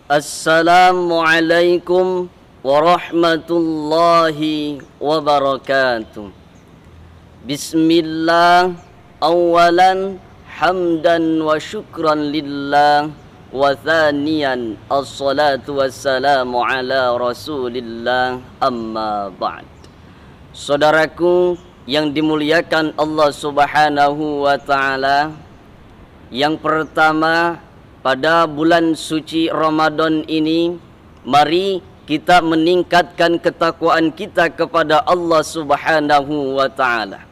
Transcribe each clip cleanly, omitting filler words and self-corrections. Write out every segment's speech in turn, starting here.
Assalamualaikum warahmatullahi wabarakatuh. Bismillah, awalan hamdan wa syukran lillah, wa thaniyan assalatu wassalamu ala rasulillah, amma ba'd. Saudaraku yang dimuliakan Allah subhanahu wa ta'ala, yang pertama, pada bulan suci Ramadan ini, mari kita meningkatkan ketakwaan kita kepada Allah subhanahu wa ta'ala.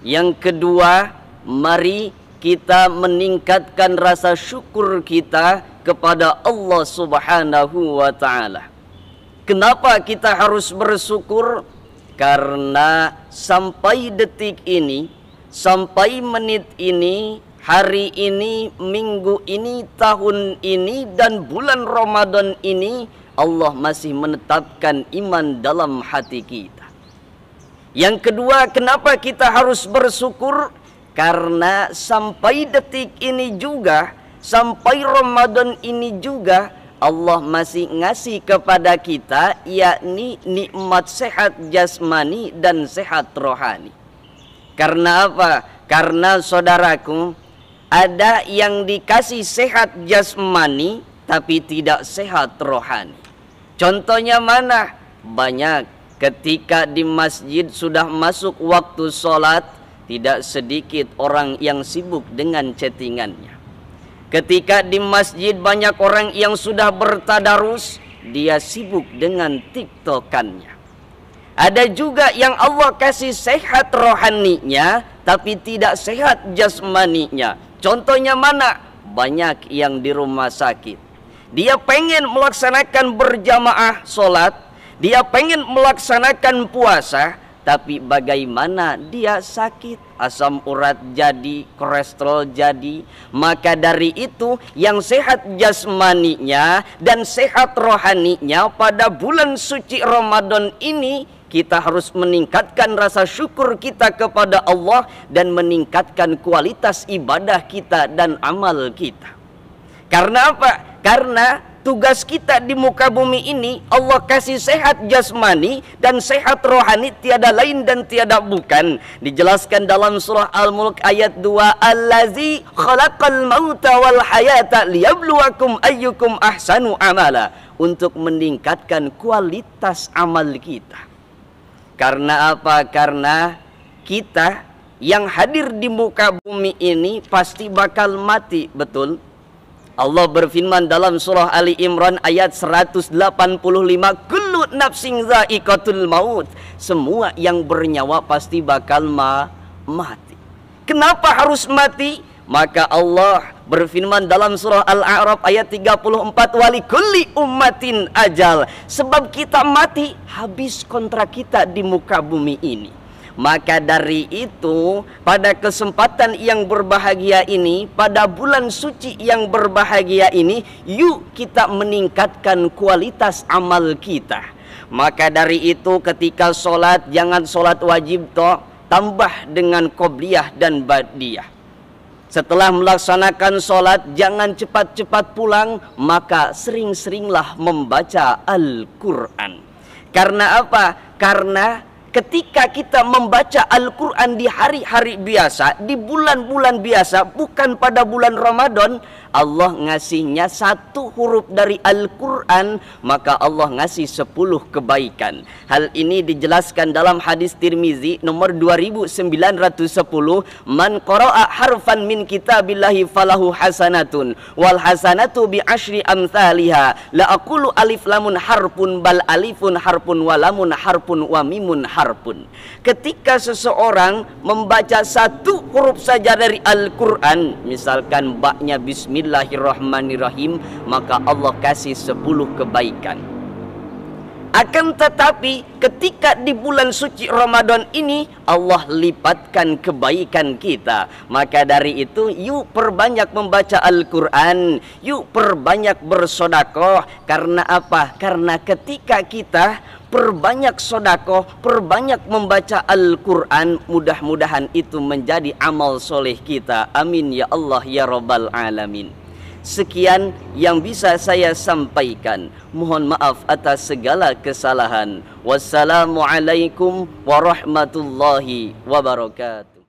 Yang kedua, mari kita meningkatkan rasa syukur kita kepada Allah subhanahu wa ta'ala. Kenapa kita harus bersyukur? Karena sampai detik ini, sampai menit ini, hari ini, minggu ini, tahun ini, dan bulan Ramadan ini, Allah masih menetapkan iman dalam hati kita. Yang kedua, kenapa kita harus bersyukur? Karena sampai detik ini juga, sampai Ramadan ini juga, Allah masih ngasih kepada kita, yakni nikmat sehat jasmani dan sehat rohani. Karena apa? Karena saudaraku, ada yang dikasih sehat jasmani tapi tidak sehat rohani. Contohnya mana? Banyak. Ketika di masjid sudah masuk waktu sholat, tidak sedikit orang yang sibuk dengan chattingannya. Ketika di masjid banyak orang yang sudah bertadarus, dia sibuk dengan tiktokannya. Ada juga yang Allah kasih sehat rohaninya tapi tidak sehat jasmaninya. Contohnya mana? Banyak yang di rumah sakit. Dia pengen melaksanakan berjamaah sholat, dia pengen melaksanakan puasa, tapi bagaimana dia sakit, asam urat jadi, kolesterol jadi. Maka dari itu yang sehat jasmaninya dan sehat rohaninya pada bulan suci Ramadan ini, kita harus meningkatkan rasa syukur kita kepada Allah dan meningkatkan kualitas ibadah kita dan amal kita. Karena apa? Karena tugas kita di muka bumi ini, Allah kasih sehat jasmani dan sehat rohani, tiada lain dan tiada bukan. Dijelaskan dalam surah Al-Mulk ayat 2, Allazi khalaqal mauta wal hayata liyabluwakum ayyukum ahsanu amala. Untuk meningkatkan kualitas amal kita. Karena apa? Karena kita yang hadir di muka bumi ini pasti bakal mati, betul? Allah berfirman dalam surah Ali Imran ayat 185, kullu nafsin za'iqatul maut. Semua yang bernyawa pasti bakal mati. Kenapa harus mati? Maka Allah berfirman dalam surah Al-A'raf ayat 34, walikulli ummatin ajal. Sebab kita mati, habis kontrak kita di muka bumi ini. Maka dari itu, pada kesempatan yang berbahagia ini, pada bulan suci yang berbahagia ini, yuk kita meningkatkan kualitas amal kita. Maka dari itu ketika sholat, jangan sholat wajib toh, tambah dengan qobliyah dan ba'diyah. Setelah melaksanakan sholat, jangan cepat-cepat pulang, maka sering-seringlah membaca Al-Quran. Karena apa? Karena ketika kita membaca Al-Quran di hari-hari biasa, di bulan-bulan biasa, bukan pada bulan Ramadan, Allah ngasihnya satu huruf dari Al-Quran, maka Allah ngasih 10 kebaikan. Hal ini dijelaskan dalam hadis Tirmizi nomor 2910, man qara'a harfan min kitabillahi falahu hasanatun wal hasanatu bi asyri amthaliha. La aqulu alif lamun harpun bal alifun harpun walamun harpun wa mimun harpun. Ketika seseorang membaca satu huruf saja dari Al-Quran, misalkan baknya Bismillahirrahmanirrahim, maka Allah kasih 10 kebaikan. Akan tetapi ketika di bulan suci Ramadan ini Allah lipatkan kebaikan kita. Maka dari itu yuk perbanyak membaca Al-Quran, yuk perbanyak bersodakoh. Karena apa? Karena ketika kita perbanyak sodakoh, perbanyak membaca Al-Quran, mudah-mudahan itu menjadi amal soleh kita. Amin ya Allah ya Rabbal Alamin. Sekian yang bisa saya sampaikan. Mohon maaf atas segala kesalahan. Wassalamualaikum warahmatullahi wabarakatuh.